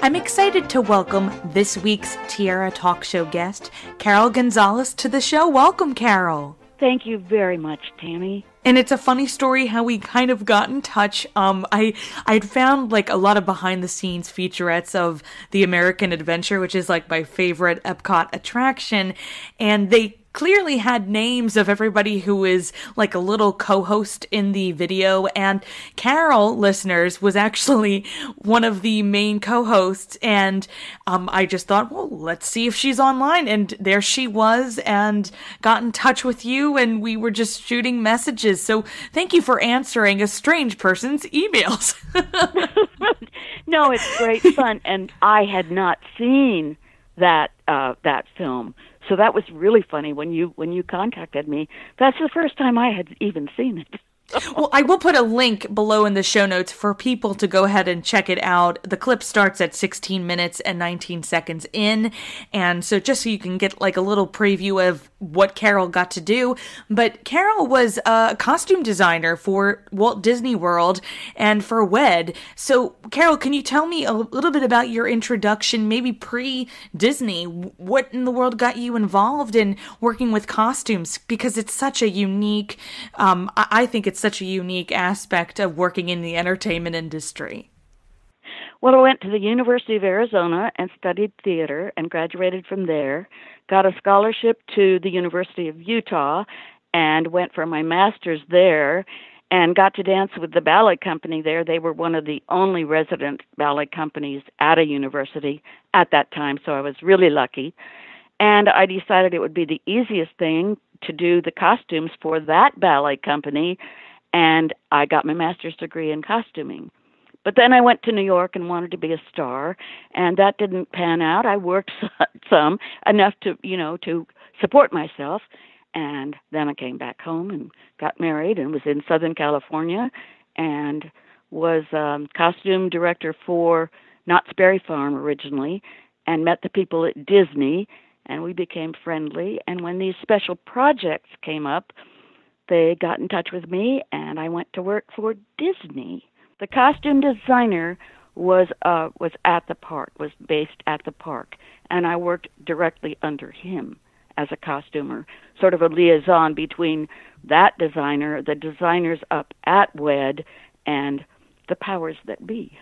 I'm excited to welcome this week's Tiara Talk Show guest, Karyl Gonzales, to the show. Welcome, Karyl. Thank you very much, Tammy. And it's a funny story how we kind of got in touch. I'd found like a lot of behind the scenes featurettes of the American Adventure, which is like my favorite EPCOT attraction, and they clearly had names of everybody who is like a little co-host in the video, and Karyl, listeners, was actually one of the main co-hosts, and I just thought, well, let's see if she's online, and there she was, and got in touch with you, and we were just shooting messages, so thank you for answering a strange person's emails. No, it's great fun, and I had not seen that film. So that was really funny when you contacted me. That's the first time I had even seen it. Well, I will put a link below in the show notes for people to go ahead and check it out. The clip starts at 16 minutes and 19 seconds in, and so just so you can get like a little preview of what Karyl got to do. But Karyl was a costume designer for Walt Disney World and for WED. So, Karyl, can you tell me a little bit about your introduction, maybe pre-Disney? What in the world got you involved in working with costumes? Because it's such a unique, I think it's such a unique aspect of working in the entertainment industry. Well, I went to the University of Arizona and studied theater and graduated from there, got a scholarship to the University of Utah and went for my master's there and got to dance with the ballet company there. They were one of the only resident ballet companies at a university at that time, so I was really lucky. And I decided it would be the easiest thing to do the costumes for that ballet company, and I got my master's degree in costuming. But then I went to New York and wanted to be a star, and that didn't pan out. I worked some, enough to support myself, and then I came back home and got married and was in Southern California and was costume director for Knott's Berry Farm originally, and met the people at Disney, and we became friendly. And when these special projects came up, they got in touch with me, and I went to work for Disney. The costume designer was at the park, was based at the park, and I worked directly under him as a costumer, sort of a liaison between that designer, the designers up at WED, and the powers that be.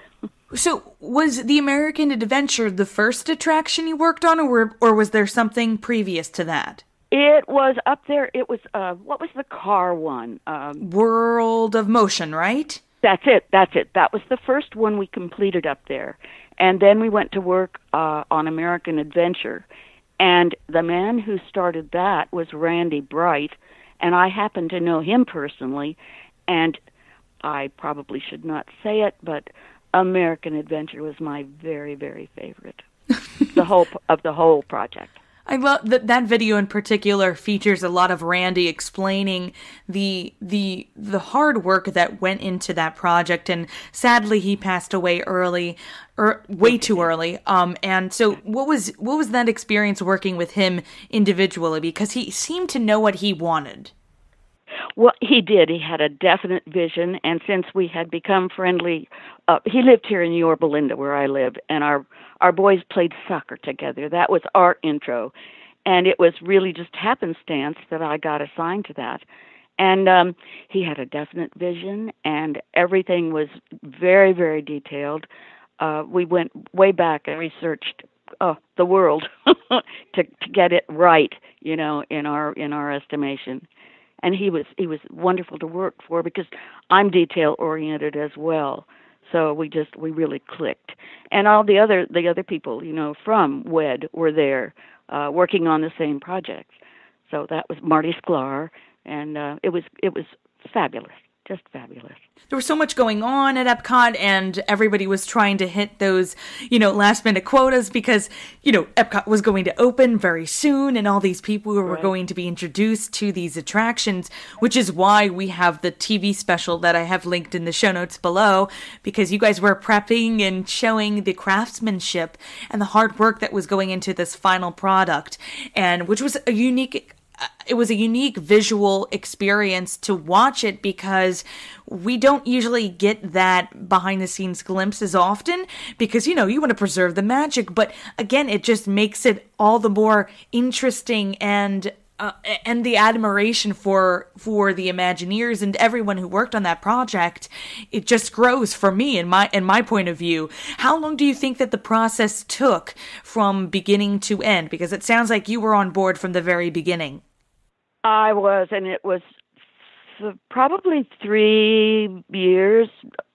So, was the American Adventure the first attraction you worked on, or was there something previous to that? It was up there. It was, what was the car one? World of Motion, right? That's it. That was the first one we completed up there. And then we went to work on American Adventure. And the man who started that was Randy Bright, and I happen to know him personally, and I probably should not say it, but American Adventure was my very, very favorite. the whole project. I love that video in particular features a lot of Randy explaining the hard work that went into that project, and sadly he passed away early, or way too early. And so what was that experience working with him individually, because he seemed to know what he wanted? Well, he did. He had a definite vision, and since we had become friendly, he lived here in Yorba Linda, where I live, and our boys played soccer together. That was our intro, and it was really just happenstance that I got assigned to that. And he had a definite vision, and everything was very, very detailed. We went way back and researched the world to get it right, in our estimation. And he was wonderful to work for because I'm detail oriented as well. So we really clicked. And all the other people, from WED were there working on the same projects. So that was Marty Sklar, and it was fabulous. Just fabulous. There was so much going on at EPCOT, and everybody was trying to hit those, last minute quotas because, EPCOT was going to open very soon, and all these people were going to be introduced to these attractions, which is why we have the TV special that I have linked in the show notes below, because you guys were prepping and showing the craftsmanship and the hard work that was going into this final product, and which was a unique it was a unique visual experience to watch it, because we don't usually get that behind the scenes glimpses often, because, you want to preserve the magic. But again, it just makes it all the more interesting, and the admiration for the Imagineers and everyone who worked on that project, it just grows for me in my point of view. How long do you think that the process took from beginning to end? Because it sounds like you were on board from the very beginning. I was, and it was probably 3 years,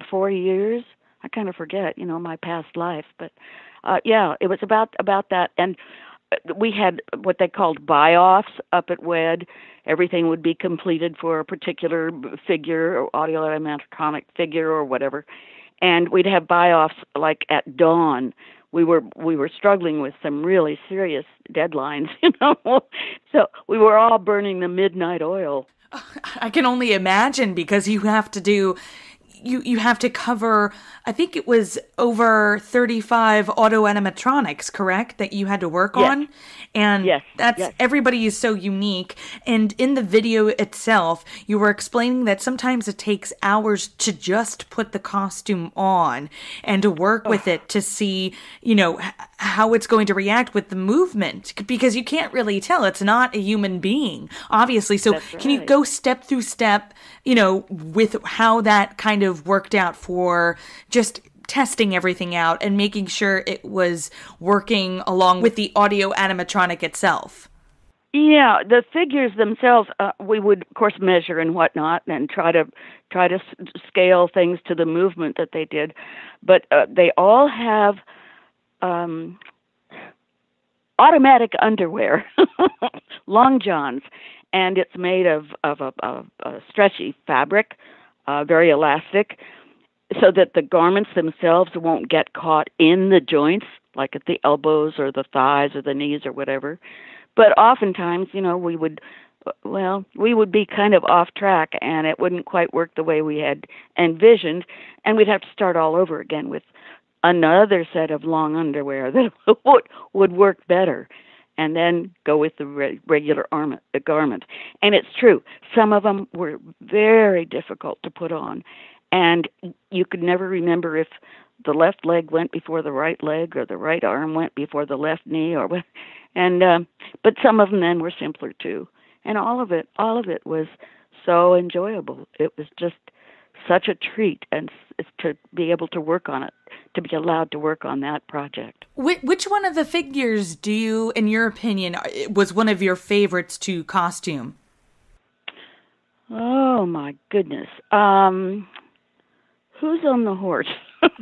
4 years. I kind of forget, my past life, but it was about that. And we had what they called buy-offs up at WED. Everything would be completed for a particular figure or audio animatronic figure or whatever, and we'd have buy-offs like at dawn. We were struggling with some really serious deadlines, so we were all burning the midnight oil. I can only imagine, because you have to do. You have to cover, I think it was over 35 auto animatronics, correct, that you had to work on? And everybody is so unique. And in the video itself, you were explaining that sometimes it takes hours to just put the costume on and to work with it to see, how it's going to react with the movement, because you can't really tell. It's not a human being, obviously. So can you go step through step, with how that kind of worked out for just testing everything out and making sure it was working along with the audio animatronic itself? Yeah, the figures themselves, we would, of course, measure and whatnot, and try to scale things to the movement that they did. But they all have automatic underwear, long johns, and it's made of a stretchy fabric, very elastic, so that the garments themselves won't get caught in the joints, like at the elbows or the thighs or the knees or whatever. But oftentimes, we would be kind of off track, and it wouldn't quite work the way we had envisioned, and we'd have to start all over again with another set of long underwear that would work better, and then go with the regular garment. And it's true, some of them were very difficult to put on, and you could never remember if the left leg went before the right leg or the right arm went before the left knee, but some of them then were simpler too. And all of it was so enjoyable. It was just such a treat, and to be able to work on it, to be allowed to work on that project. Which one of the figures do you, in your opinion, was one of your favorites to costume? Oh my goodness. Who's on the horse?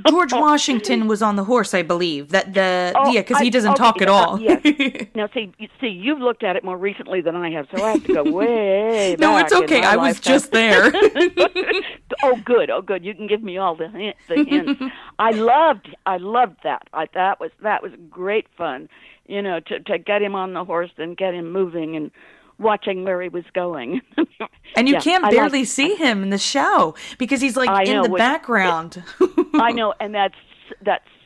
George Washington was on the horse, I believe. Because he doesn't talk at all. Yes. Now, see, you've looked at it more recently than I have, so I have to go way back. No, it's okay. I was just there. Oh, good. You can give me all the hints. I loved that. That was great fun. To get him on the horse and get him moving and watching where he was going. And you can't barely see him in the show because he's in the background. I know, and that's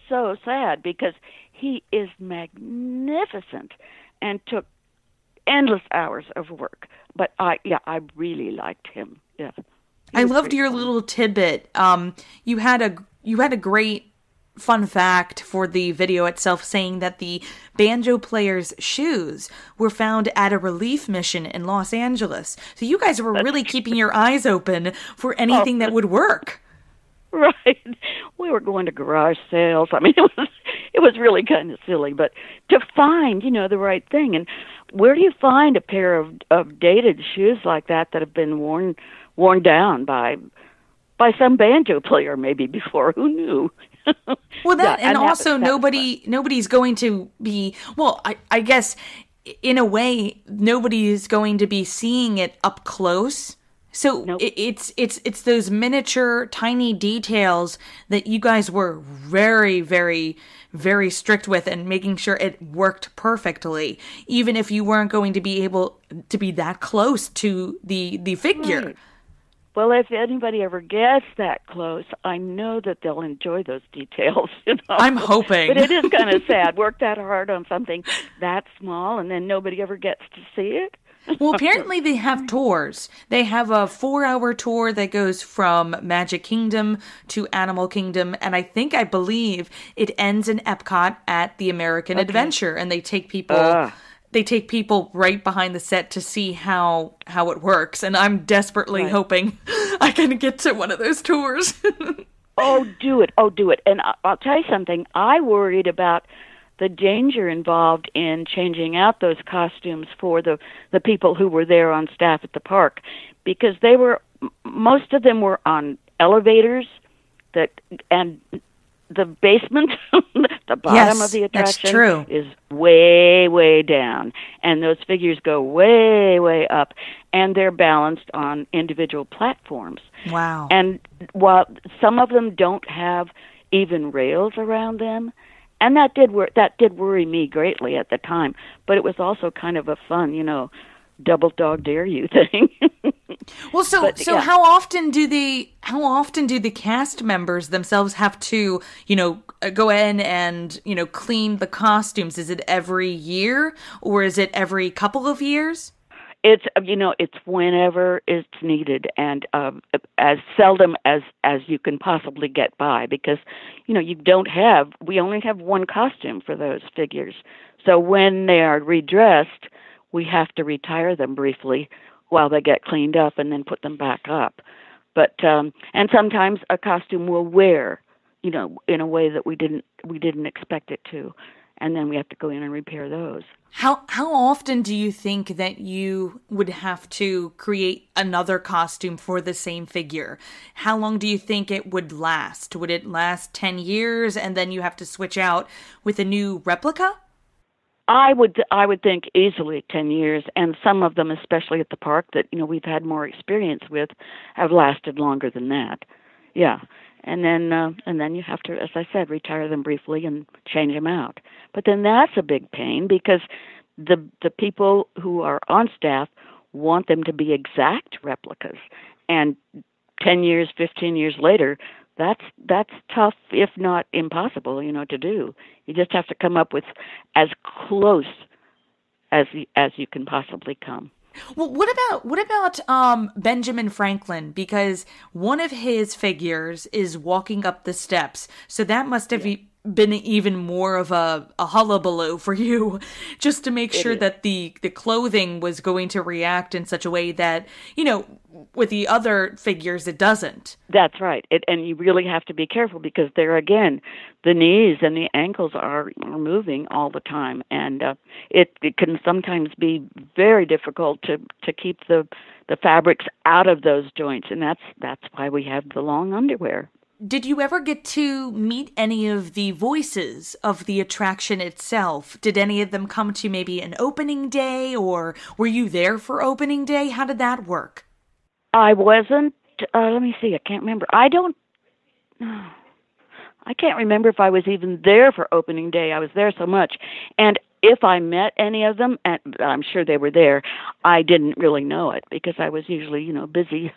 so sad because he is magnificent and took endless hours of work. But I really liked him. Yeah. I loved your little tidbit. You had a great fun fact for the video itself, saying that the banjo player's shoes were found at a relief mission in Los Angeles. So you guys were really keeping your eyes open for anything that would work. Right. We were going to garage sales. I mean, it was really kind of silly, but to find, the right thing. And where do you find a pair of dated shoes like that have been worn down by some banjo player maybe before? Who knew? Well, nobody's going to be, I guess in a way, nobody's going to be seeing it up close. So nope. It's those miniature, tiny details that you guys were very, very, very strict with and making sure it worked perfectly, even if you weren't going to be able to be that close to the figure. Right. Well, if anybody ever gets that close, I know that they'll enjoy those details. I'm hoping. But it is kind of sad. Work that hard on something that small, and then nobody ever gets to see it. Well, apparently they have tours. They have a 4-hour tour that goes from Magic Kingdom to Animal Kingdom, and I believe it ends in Epcot at the American Adventure, and they take people right behind the set to see how it works, and I'm desperately hoping I can get to one of those tours. Oh, do it. And I'll tell you something. I worried about the danger involved in changing out those costumes for the people who were there on staff at the park, because most of them were on elevators and the basement, the bottom of the attraction is way, way down, and those figures go way, way up, and they're balanced on individual platforms. Wow. And while some of them don't have even rails around them, and that did worry me greatly at the time, but it was also kind of a fun, double dog dare you thing. Well, so how often do the cast members themselves have to, go in and, clean the costumes? Is it every year, or is it every couple of years? It's it's whenever it's needed, and as seldom as you can possibly get by, because we only have one costume for those figures. So when they are redressed, we have to retire them briefly while they get cleaned up and then put them back up. But and sometimes a costume will wear, in a way that we didn't expect it to, and then we have to go in and repair those. How often do you think that you would have to create another costume for the same figure? How long do you think it would last? Would it last 10 years and then you have to switch out with a new replica? I would think easily 10 years, and some of them, especially at the park that we've had more experience with, have lasted longer than that. Yeah. And then you have to, as I said, retire them briefly and change them out. But then that's a big pain, because the people who are on staff want them to be exact replicas. And 10 years, 15 years later, that's tough, if not impossible, to do. You just have to come up with as close as you can possibly come. Well, what about Benjamin Franklin? Because one of his figures is walking up the steps, so that must have been even more of a hullabaloo for you, just to make sure that the clothing was going to react in such a way that, with the other figures, it doesn't. That's right. And you really have to be careful, because there again, the knees and the ankles are moving all the time, and it can sometimes be very difficult to keep the fabrics out of those joints, and that's why we have the long underwear. Did you ever get to meet any of the voices of the attraction itself? Did any of them come to maybe an opening day, or were you there for opening day? How did that work? I wasn't. Let me see. I can't remember. I can't remember if I was even there for opening day. I was there so much. And if I met any of them, and I'm sure they were there, I didn't really know it, because I was usually, busy.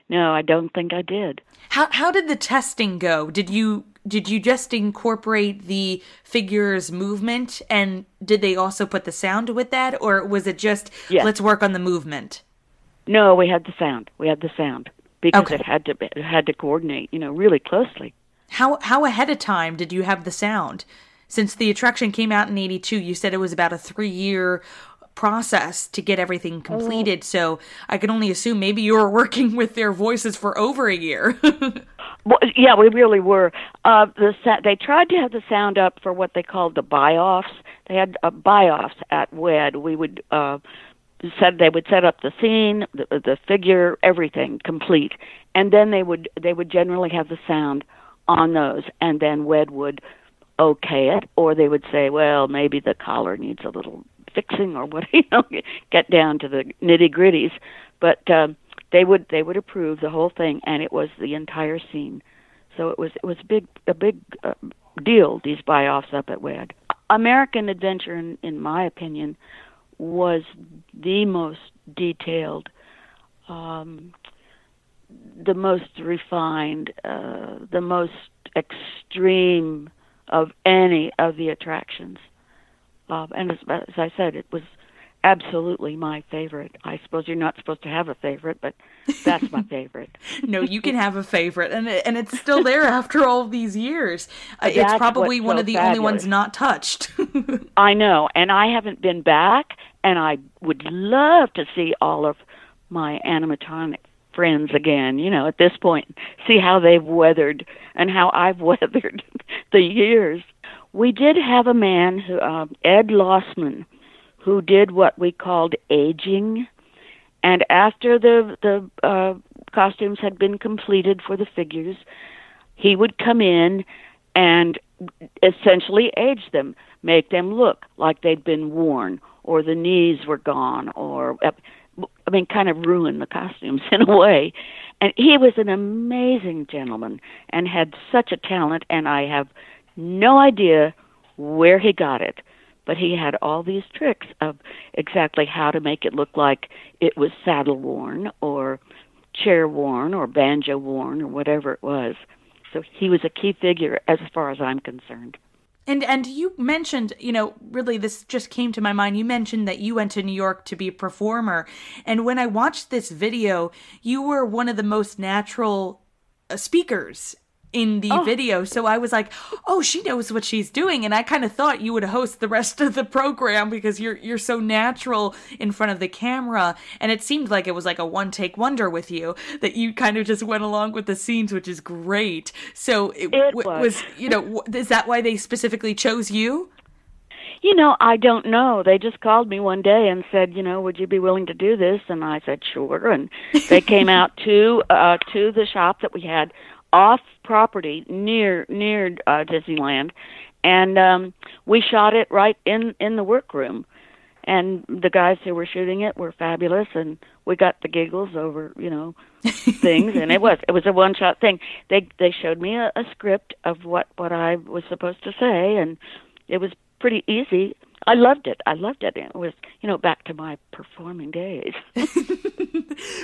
No, I don't think I did. How did the testing go? Did you just incorporate the figure's movement, and did they also put the sound with that, or was it just let's work on the movement? No, we had the sound. Because it had to coordinate, really closely. How ahead of time did you have the sound? Since the attraction came out in '82, you said it was about a 3-year process to get everything completed, so I can only assume maybe you were working with their voices for over a year. Well, yeah, we really were. They tried to have the sound up for what they called the buy-offs. They had buy-offs at WED. We would they would set up the scene, the figure, everything complete, and then they would generally have the sound on those, and then WED would okay it, or they would say, well, maybe the collar needs a little fixing, or what, get down to the nitty-gritties. But they would approve the whole thing, and it was the entire scene. So it was a big deal, these buy-offs up at WED. American Adventure, in my opinion, was the most detailed, the most refined, the most extreme of any of the attractions. And as I said, it was absolutely my favorite. I suppose you're not supposed to have a favorite, but that's my favorite. No, you can have a favorite, and it's still there after all these years. It's probably one of the only ones not touched. I know, and I haven't been back, and I would love to see all of my animatronic friends again, at this point, see how they've weathered and how I've weathered the years. We did have a man, Ed Lossman, who did what we called aging. And after the costumes had been completed for the figures, he would come in and essentially age them, make them look like they'd been worn, or the knees were gone, or, kind of ruin the costumes in a way. And he was an amazing gentleman and had such a talent, and I have no idea where he got it. But he had all these tricks of exactly how to make it look like it was saddle worn or chair worn or banjo worn or whatever it was. So he was a key figure as far as I'm concerned. And you mentioned, really this just came to my mind. You mentioned that you went to New York to be a performer. And when I watched this video, you were one of the most natural speakers in the video. So I was like, oh, she knows what she's doing. And I kind of thought you would host the rest of the program because you're so natural in front of the camera. And it seemed like it was like a one-take wonder with you, that you kind of just went along with the scenes, which is great. So it was, is that why they specifically chose you? I don't know. They just called me one day and said, would you be willing to do this? And I said, sure. And they came out to the shop that we had off property near Disneyland, and we shot it right in the workroom. And the guys who were shooting it were fabulous, and we got the giggles over things. And it was a one shot thing. They showed me a script of what I was supposed to say, and it was pretty easy. I loved it. It was, back to my performing days.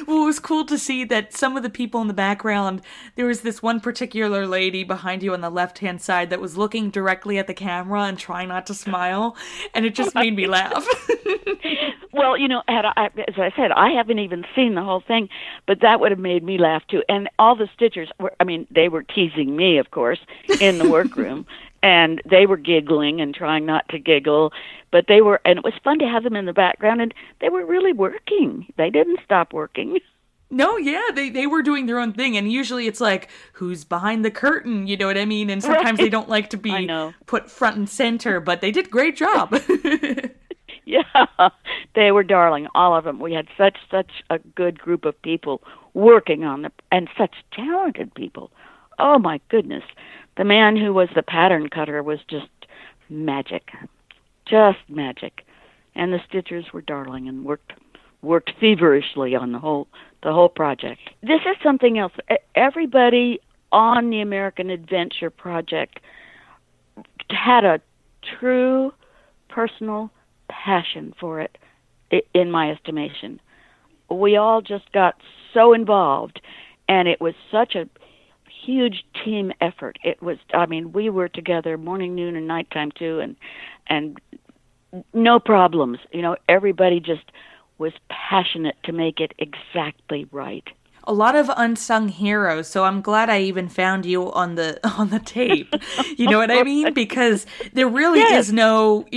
Well, it was cool to see that some of the people in the background, there was this one particular lady behind you on the left-hand side that was looking directly at the camera and trying not to smile, and it just made me laugh. Well, as I said, I haven't even seen the whole thing, but that would have made me laugh too. And all the Stitchers they were teasing me, of course, in the workroom. And they were giggling and trying not to giggle, but and it was fun to have them in the background, and they were really working. They didn't stop working. No, yeah, they were doing their own thing, and usually it's like, who's behind the curtain, you know what I mean? And sometimes they don't like to be put front and center, but they did a great job. Yeah, they were darling, all of them. We had such a good group of people working on and such talented people. Oh, my goodness. The man who was the pattern cutter was just magic. Just magic. And the Stitchers were darling and worked feverishly on the whole project. This is something else. Everybody on the American Adventure project had a true personal passion for it, in my estimation. We all just got so involved, and it was such a huge team effort. It was, we were together morning, noon, and nighttime too, and no problems. Everybody just was passionate to make it exactly right. A lot of unsung heroes, so I'm glad I even found you on the tape. You know what I mean? Because there really is no,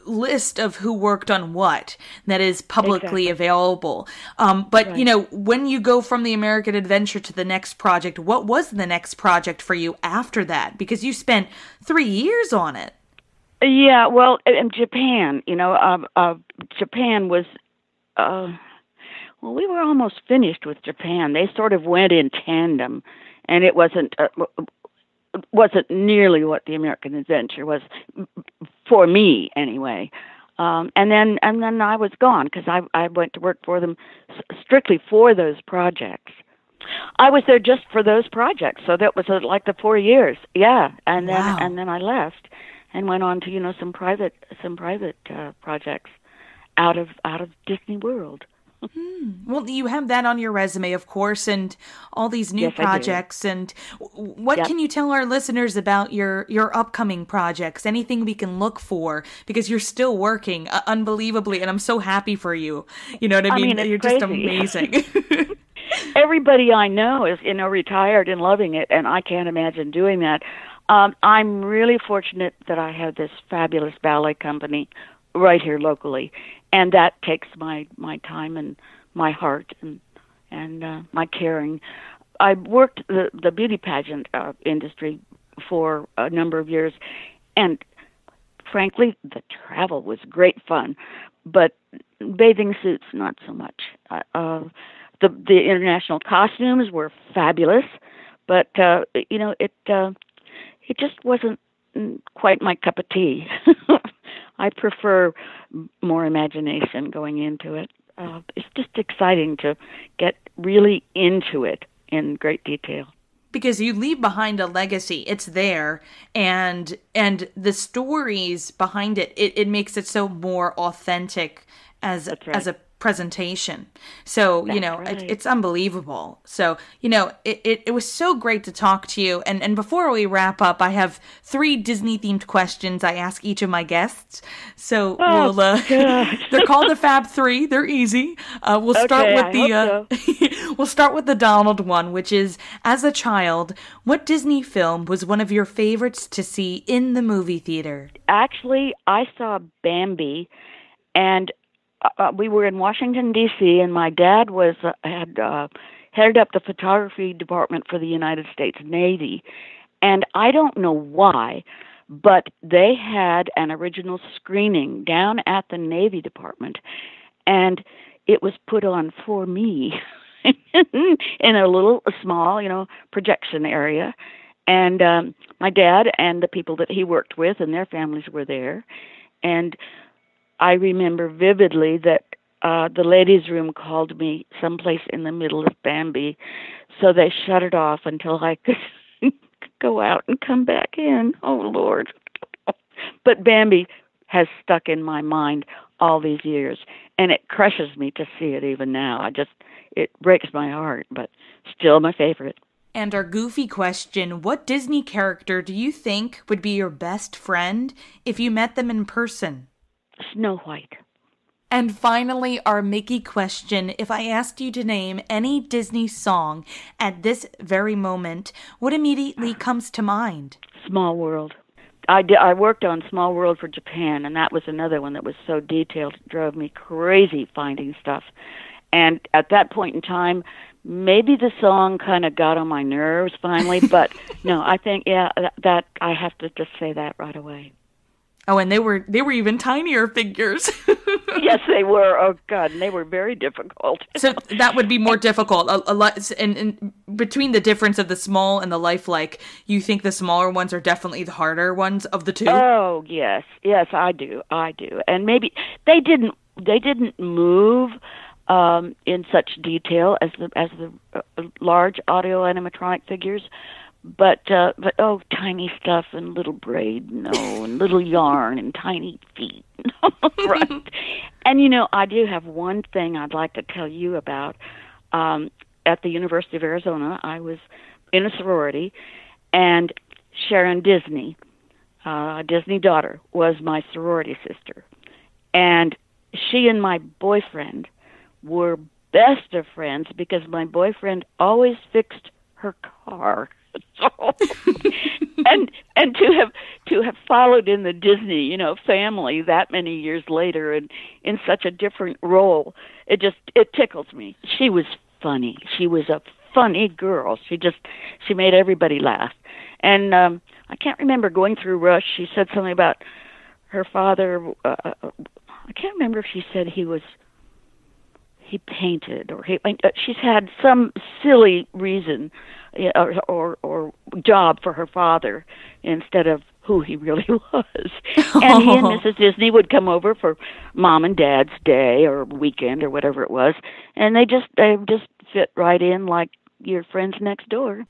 list of who worked on what that is publicly available. But, when you go from the American Adventure to the next project, what was the next project for you after that? Because you spent 3 years on it. Yeah, well, in Japan, Japan was... Well, we were almost finished with Japan. They sort of went in tandem, and it wasn't nearly what the American Adventure was for me, anyway. And then I was gone because I went to work for them strictly for those projects. I was there just for those projects, so that was like the 4 years. Yeah, and then I left and went on to some private projects out of Disney World. Well, you have that on your resume, of course, and all these new Yes, I do. projects. And what Yep. can you tell our listeners about your upcoming projects? Anything we can look for? Because you're still working unbelievably, and I'm so happy for you. You know what I mean? It's You're crazy. just amazing. Everybody I know is, retired and loving it, and I can't imagine doing that. I'm really fortunate that I have this fabulous ballet company right here locally, and that takes my time and my heart and my caring. I worked the beauty pageant industry for a number of years, and frankly, the travel was great fun, but bathing suits not so much. The international costumes were fabulous, but it just wasn't quite my cup of tea. I prefer more imagination going into it. It's just exciting to get really into it in great detail. Because you leave behind a legacy. It's there, and the stories behind it makes it so more authentic as as a presentation. So, it's unbelievable. So, it was so great to talk to you. And before we wrap up, I have 3 Disney-themed questions I ask each of my guests. So, they're called the Fab 3. They're easy. We'll start with we'll start with the Donald one, which is, as a child, what Disney film was one of your favorites to see in the movie theater? Actually, I saw Bambi, and we were in Washington, D.C., and my dad had headed up the photography department for the United States Navy. And I don't know why, but they had an original screening down at the Navy department, and it was put on for me in a small, projection area. And my dad and the people that he worked with and their families were there. And I remember vividly that the ladies' room called me someplace in the middle of Bambi, so they shut it off until I could go out and come back in. Oh, Lord. But Bambi has stuck in my mind all these years, and it crushes me to see it even now. It breaks my heart, but still my favorite. And our goofy question, what Disney character do you think would be your best friend if you met them in person? Snow White. And finally, our Mickey question, if I asked you to name any Disney song at this very moment, what immediately comes to mind? Small World. I worked on Small World for Japan, and that was another one that was so detailed, it drove me crazy finding stuff. And at that point in time, maybe the song kind of got on my nerves finally, but no, I think, that I have to just say that right away. Oh, and they were even tinier figures. Yes, they were. Oh, God, and they were very difficult. So that would be more difficult. A lot, and between the difference of the small and the lifelike, you think the smaller ones are definitely the harder ones of the two? Oh, yes, I do. And maybe they didn't move in such detail as the large audio animatronic figures. But tiny stuff and little braid, and little yarn and tiny feet. Right. And, I do have one thing I'd like to tell you about. At the University of Arizona, I was in a sorority, and Sharon Disney, a Disney daughter, was my sorority sister. And she and my boyfriend were best of friends because my boyfriend always fixed her car. So, and to have followed in the Disney, family that many years later and in such a different role, it tickles me. She was funny. She was a funny girl. She made everybody laugh. And I can't remember going through Rush. She said something about her father. I can't remember if she said he painted or she's had some silly reason or job for her father instead of who he really was. And he and Mrs. Disney would come over for Mom and Dad's day or weekend or whatever it was, and they just fit right in like your friends next door.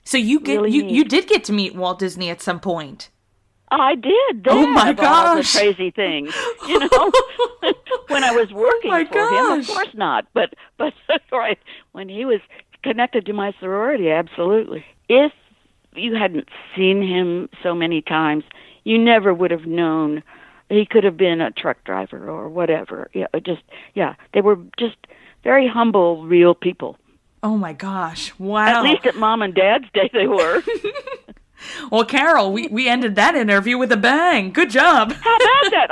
So you did get to meet Walt Disney at some point. I did. Oh my gosh! All the crazy things, when I was working my for him, of gosh. course not. But right, when he was connected to my sorority, absolutely. If you hadn't seen him so many times, you never would have known he could have been a truck driver or whatever. They were just very humble, real people. Oh my gosh. Wow. At least at Mom and Dad's day they were. Well, Karyl, we ended that interview with a bang. Good job. How about that?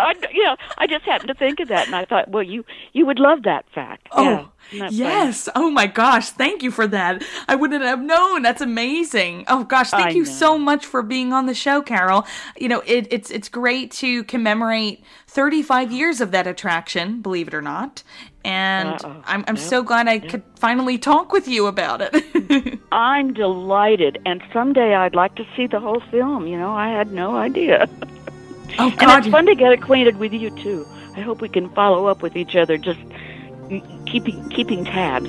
I just happened to think of that, and I thought, well, you would love that fact. Oh, yeah, yes. Funny? Oh my gosh. Thank you for that. I wouldn't have known. That's amazing. Oh gosh. Thank you so much for being on the show, Karyl. You know, it's great to commemorate 35 years of that attraction, believe it or not. And I'm so glad I could finally talk with you about it. I'm delighted. And someday I'd like to see the whole film. You know, I had no idea. Oh, God. And it's fun to get acquainted with you, too. I hope we can follow up with each other, just keeping tabs.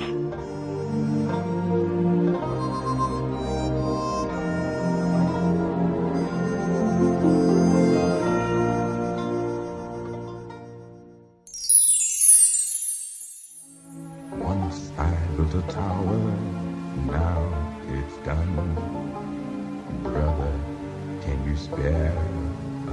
Once I built a tower, now it's done. Brother, can you spare a